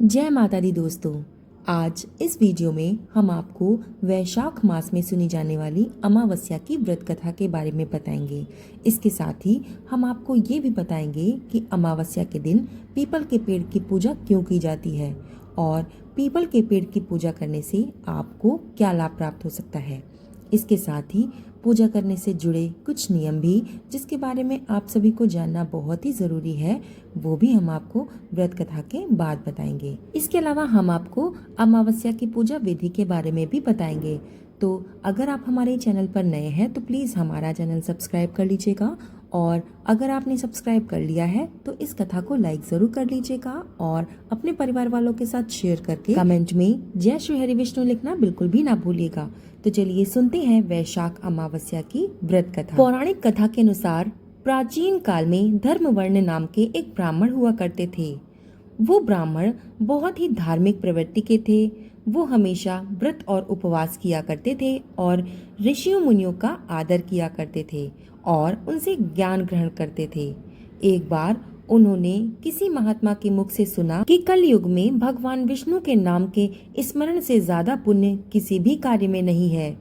जय माता दी दोस्तों। आज इस वीडियो में हम आपको वैशाख मास में सुनी जाने वाली अमावस्या की व्रत कथा के बारे में बताएंगे। इसके साथ ही हम आपको ये भी बताएंगे कि अमावस्या के दिन पीपल के पेड़ की पूजा क्यों की जाती है और पीपल के पेड़ की पूजा करने से आपको क्या लाभ प्राप्त हो सकता है। इसके साथ ही पूजा करने से जुड़े कुछ नियम भी जिसके बारे में आप सभी को जानना बहुत ही ज़रूरी है, वो भी हम आपको व्रत कथा के बाद बताएंगे। इसके अलावा हम आपको अमावस्या की पूजा विधि के बारे में भी बताएंगे। तो अगर आप हमारे चैनल पर नए हैं तो प्लीज़ हमारा चैनल सब्सक्राइब कर लीजिएगा, और अगर आपने सब्सक्राइब कर लिया है तो इस कथा को लाइक जरूर कर लीजिएगा और अपने परिवार वालों के साथ शेयर करके कमेंट में जय श्री हरि विष्णु लिखना बिल्कुल भी ना भूलिएगा। तो चलिए सुनते हैं वैशाख अमावस्या की व्रत कथा। पौराणिक कथा के अनुसार प्राचीन काल में धर्मवर्ण नाम के एक ब्राह्मण हुआ करते थे। वो ब्राह्मण बहुत ही धार्मिक प्रवृत्ति के थे। वो हमेशा व्रत और उपवास किया करते थे और ऋषियों मुनियों का आदर किया करते थे और उनसे ज्ञान ग्रहण करते थे। एक बार उन्होंने किसी महात्मा के मुख से सुना कि कलयुग में भगवान विष्णु के नाम के स्मरण से ज्यादा पुण्य किसी भी कार्य में नहीं है।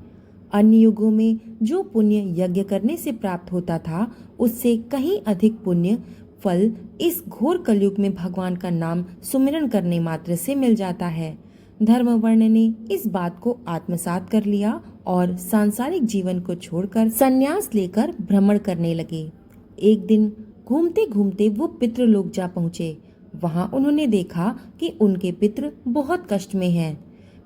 अन्य युगों में जो पुण्य यज्ञ करने से प्राप्त होता था उससे कहीं अधिक पुण्य फल इस घोर कलयुग में भगवान का नाम सुमिरन करने मात्र से मिल जाता है। धर्मवर्ण ने इस बात को आत्मसात कर लिया और सांसारिक जीवन को छोड़कर संन्यास लेकर भ्रमण करने लगे। एक दिन घूमते घूमते वो पितृलोक जा पहुँचे। वहाँ उन्होंने देखा कि उनके पितृ बहुत कष्ट में हैं।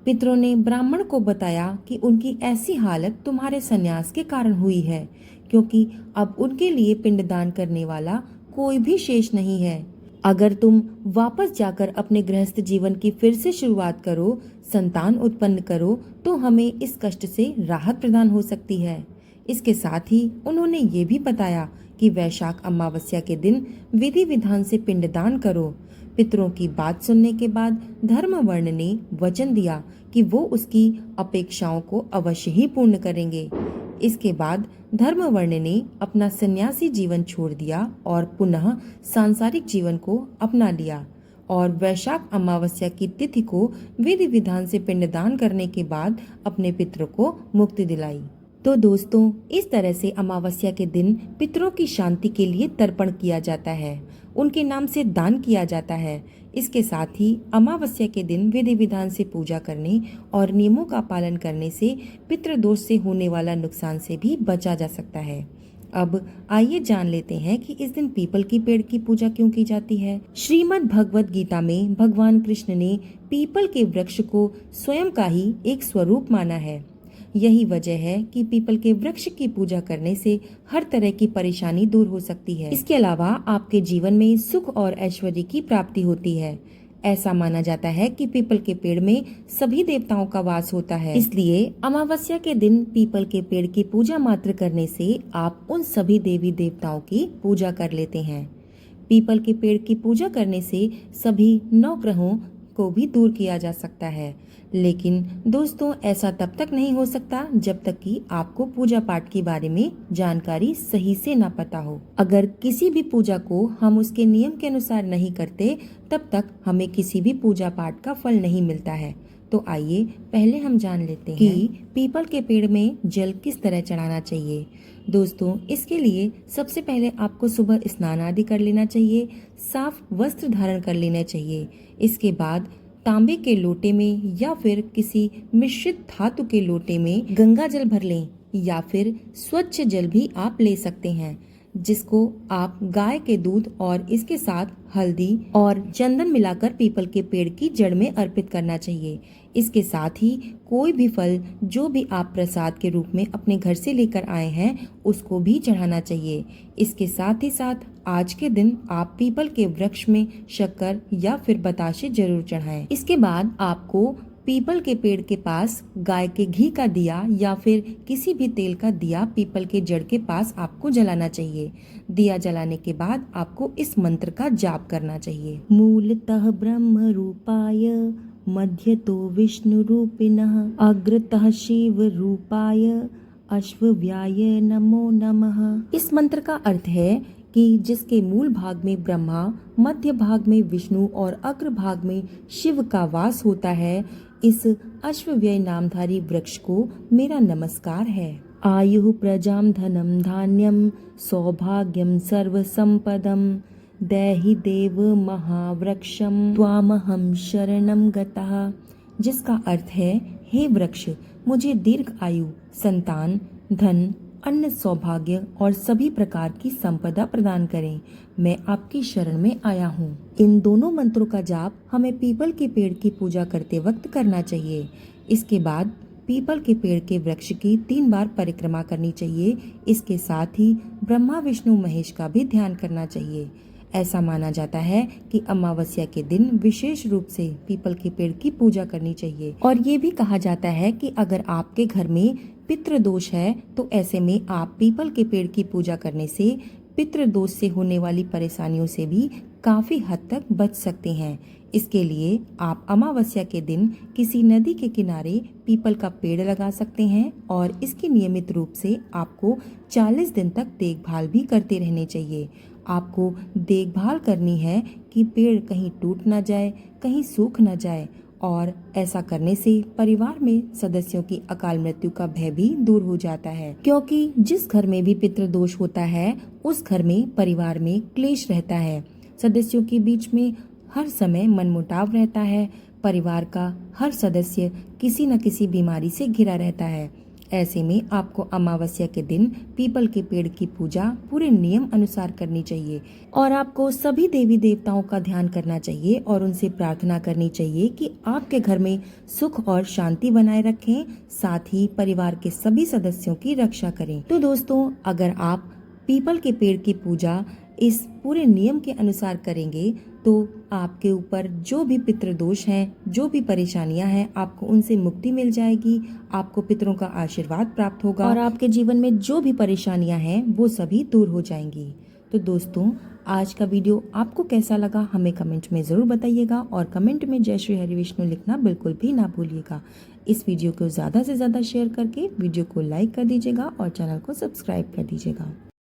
पितरों ने ब्राह्मण को बताया कि उनकी ऐसी हालत तुम्हारे संन्यास के कारण हुई है, क्योंकि अब उनके लिए पिंडदान करने वाला कोई भी शेष नहीं है। अगर तुम वापस जाकर अपने गृहस्थ जीवन की फिर से शुरुआत करो, संतान उत्पन्न करो, तो हमें इस कष्ट से राहत प्रदान हो सकती है। इसके साथ ही उन्होंने ये भी बताया कि वैशाख अमावस्या के दिन विधि विधान से पिंडदान करो। पितरों की बात सुनने के बाद धर्मवर्ण ने वचन दिया कि वो उसकी अपेक्षाओं को अवश्य ही पूर्ण करेंगे। इसके बाद धर्मवर्ण ने अपना सन्यासी जीवन छोड़ दिया और पुनः सांसारिक जीवन को अपना लिया और वैशाख अमावस्या की तिथि को विधि विधान से पिंडदान करने के बाद अपने पितरों को मुक्ति दिलाई। तो दोस्तों, इस तरह से अमावस्या के दिन पितरों की शांति के लिए तर्पण किया जाता है, उनके नाम से दान किया जाता है। इसके साथ ही अमावस्या के दिन विधि विधान से पूजा करने और नियमों का पालन करने से पितृदोष से होने वाला नुकसान से भी बचा जा सकता है। अब आइए जान लेते हैं कि इस दिन पीपल की पेड़ की पूजा क्यों की जाती है। श्रीमद् भगवद गीता में भगवान कृष्ण ने पीपल के वृक्ष को स्वयं का ही एक स्वरूप माना है। यही वजह है कि पीपल के वृक्ष की पूजा करने से हर तरह की परेशानी दूर हो सकती है। इसके अलावा आपके जीवन में सुख और ऐश्वर्य की प्राप्ति होती है। ऐसा माना जाता है कि पीपल के पेड़ में सभी देवताओं का वास होता है, इसलिए अमावस्या के दिन पीपल के पेड़ की पूजा मात्र करने से आप उन सभी देवी देवताओं की पूजा कर लेते हैं। पीपल के पेड़ की पूजा करने से सभी 9 ग्रहों को भी दूर किया जा सकता है। लेकिन दोस्तों, ऐसा तब तक नहीं हो सकता जब तक कि आपको पूजा पाठ के बारे में जानकारी सही से ना पता हो। अगर किसी भी पूजा को हम उसके नियम के अनुसार नहीं करते, तब तक हमें किसी भी पूजा पाठ का फल नहीं मिलता है। तो आइए पहले हम जान लेते हैं कि पीपल के पेड़ में जल किस तरह चढ़ाना चाहिए। दोस्तों, इसके लिए सबसे पहले आपको सुबह स्नान आदि कर लेना चाहिए, साफ वस्त्र धारण कर लेना चाहिए। इसके बाद तांबे के लोटे में या फिर किसी मिश्रित धातु के लोटे में गंगा जल भर लें, या फिर स्वच्छ जल भी आप ले सकते हैं, जिसको आप गाय के दूध और इसके साथ हल्दी और चंदन मिलाकर पीपल के पेड़ की जड़ में अर्पित करना चाहिए। इसके साथ ही कोई भी फल जो भी आप प्रसाद के रूप में अपने घर से लेकर आए हैं उसको भी चढ़ाना चाहिए। इसके साथ ही साथ आज के दिन आप पीपल के वृक्ष में शक्कर या फिर बताशे जरूर चढ़ाएं। इसके बाद आपको पीपल के पेड़ के पास गाय के घी का दिया या फिर किसी भी तेल का दिया पीपल के जड़ के पास आपको जलाना चाहिए। दिया जलाने के बाद आपको इस मंत्र का जाप करना चाहिए। मूलतः ब्रह्म रूपाय, मध्यतो विष्णु रूपिणः, अग्रतः शिव रूपाय, अश्वव्याय नमो नमः। इस मंत्र का अर्थ है कि जिसके मूल भाग में ब्रह्मा, मध्य भाग में विष्णु और अग्र भाग में शिव का वास होता है, इस अश्वव्यय नामधारी वृक्ष को मेरा नमस्कार है। आयुः प्रजाम धनम धान्यम सौभाग्यम सर्व संपदम देहि देव महावृक्षम त्वामहम शरणम गतः, जिसका अर्थ है, हे वृक्ष, मुझे दीर्घ आयु, संतान, धन, अन्न, सौभाग्य और सभी प्रकार की संपदा प्रदान करें। मैं आपकी शरण में आया हूँ। इन दोनों मंत्रों का जाप हमें पीपल के पेड़ की पूजा करते वक्त करना चाहिए। इसके बाद पीपल के पेड़ के वृक्ष की 3 बार परिक्रमा करनी चाहिए। इसके साथ ही ब्रह्मा विष्णु महेश का भी ध्यान करना चाहिए। ऐसा माना जाता है कि अमावस्या के दिन विशेष रूप से पीपल के पेड़ की पूजा करनी चाहिए। और ये भी कहा जाता है कि अगर आपके घर में पितृ दोष है तो ऐसे में आप पीपल के पेड़ की पूजा करने से पितृ दोष से होने वाली परेशानियों से भी काफी हद तक बच सकते हैं। इसके लिए आप अमावस्या के दिन किसी नदी के किनारे पीपल का पेड़ लगा सकते हैं और इसकी नियमित रूप से आपको 40 दिन तक देखभाल भी करते रहने चाहिए। आपको देखभाल करनी है कि पेड़ कहीं टूट ना जाए, कहीं सूख ना जाए, और ऐसा करने से परिवार में सदस्यों की अकाल मृत्यु का भय भी दूर हो जाता है। क्योंकि जिस घर में भी पितृदोष होता है उस घर में परिवार में क्लेश रहता है, सदस्यों के बीच में हर समय मनमुटाव रहता है, परिवार का हर सदस्य किसी न किसी बीमारी से घिरा रहता है। ऐसे में आपको अमावस्या के दिन पीपल के पेड़ की पूजा पूरे नियम अनुसार करनी चाहिए और आपको सभी देवी देवताओं का ध्यान करना चाहिए और उनसे प्रार्थना करनी चाहिए कि आपके घर में सुख और शांति बनाए रखें, साथ ही परिवार के सभी सदस्यों की रक्षा करें। तो दोस्तों, अगर आप पीपल के पेड़ की पूजा इस पूरे नियम के अनुसार करेंगे तो आपके ऊपर जो भी पितृदोष हैं, जो भी परेशानियां हैं, आपको उनसे मुक्ति मिल जाएगी, आपको पितरों का आशीर्वाद प्राप्त होगा और आपके जीवन में जो भी परेशानियां हैं वो सभी दूर हो जाएंगी। तो दोस्तों, आज का वीडियो आपको कैसा लगा हमें कमेंट में ज़रूर बताइएगा और कमेंट में जय श्री हरि विष्णु लिखना बिल्कुल भी ना भूलिएगा। इस वीडियो को ज़्यादा से ज़्यादा शेयर करके वीडियो को लाइक कर दीजिएगा और चैनल को सब्सक्राइब कर दीजिएगा।